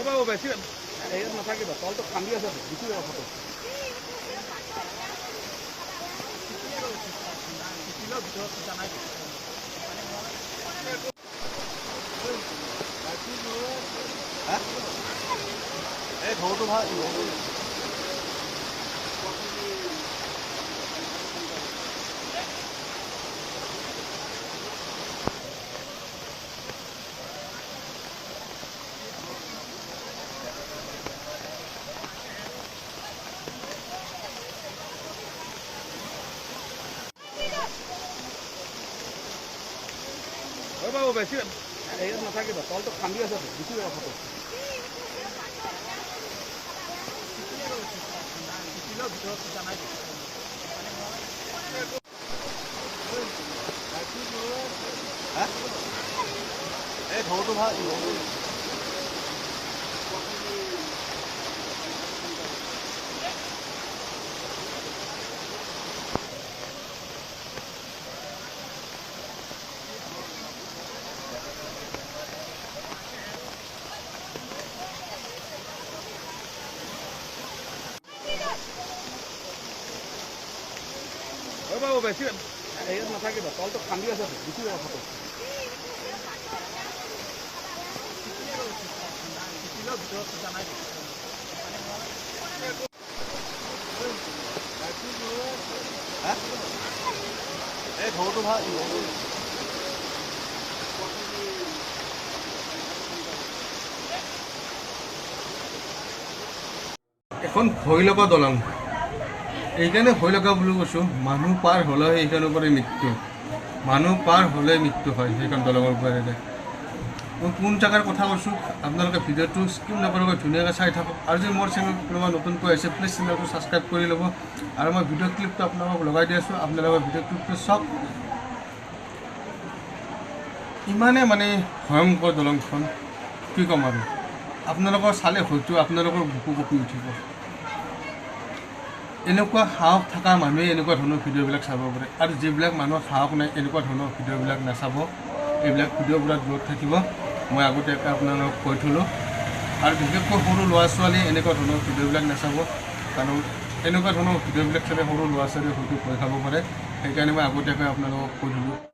বাবু বেশি হেৰিত নাথাকিবা, তলটো খান্দি আছে গুচি যাব ফটো। এই ঢৌটো ভাল বাবু বেশি হেৰিত নাথাকিবা, তলটো খান্দি আছে গুচি যাব ফটো। এই ঢৌটো ভাল বাবু বেশি হেৰিত নাথাকিবা, তলটো খান্দি আছে গুচি যাব ফটো। এই ঢৌটো ভাল এখন ভয় লগা দলং, এইখানে ভয় লগা বুলি কৈছোঁ। মানুহ পাৰ হ'লে সেইখনৰ পৰা মৃত্যু, মানুহ পাৰ হ'লে মৃত্যু হয় সেইখন দলঙৰ পৰা। মই কোন জেগাৰ কথা কৈছোঁ আপোনালোকে ভিডিঅ'টো স্কিপ নকৰাকৈ ধুনীয়াকৈ চাই থাকক। আৰু যদি মোৰ চেনেল কোনোবা নতুনকৈ আহিছে প্লিজ চেনেলটো ছাবস্ক্ৰাইব কৰি ল'ব। আৰু মই ভিডিঅ' ক্লিপটো আপোনালোকক লগাই দি আছোঁ, আপোনালোকৰ ভিডিঅ' ক্লিপটো চাওক। ইমানে মানে ভয়ংকৰ দলংখন, কি ক'ম আৰু। আপোনালোকৰ চালে হয়তো আপোনালোকৰ বুকু কঁপি উঠিব। এনেকুৱা সাহস থকা মানুহে এনেকুৱা ধৰণৰ ভিডিঅ'বিলাক চাব পাৰে, আৰু যিবিলাক মানুহৰ সাহস নাই এনেকুৱা ধৰণৰ ভিডিঅ'বিলাক নাচাব। এইবিলাক ভিডিঅ'ৰ পৰা দূৰত থাকিব, মই আগতীয়াকৈ আপোনালোকক কৈ থ'লোঁ। আৰু বিশেষকৈ সৰু ল'ৰা ছোৱালীয়ে এনেকুৱা ধৰণৰ ভিডিঅ'বিলাক নাচাব, কাৰণ এনেকুৱা ধৰণৰ ভিডিঅ'বিলাক চালে সৰু ল'ৰা ছোৱালীয়ে হয়তো ভয় খাব পাৰে। সেইকাৰণে মই আগতীয়াকৈ আপোনালোকক কৈ থ'লোঁ।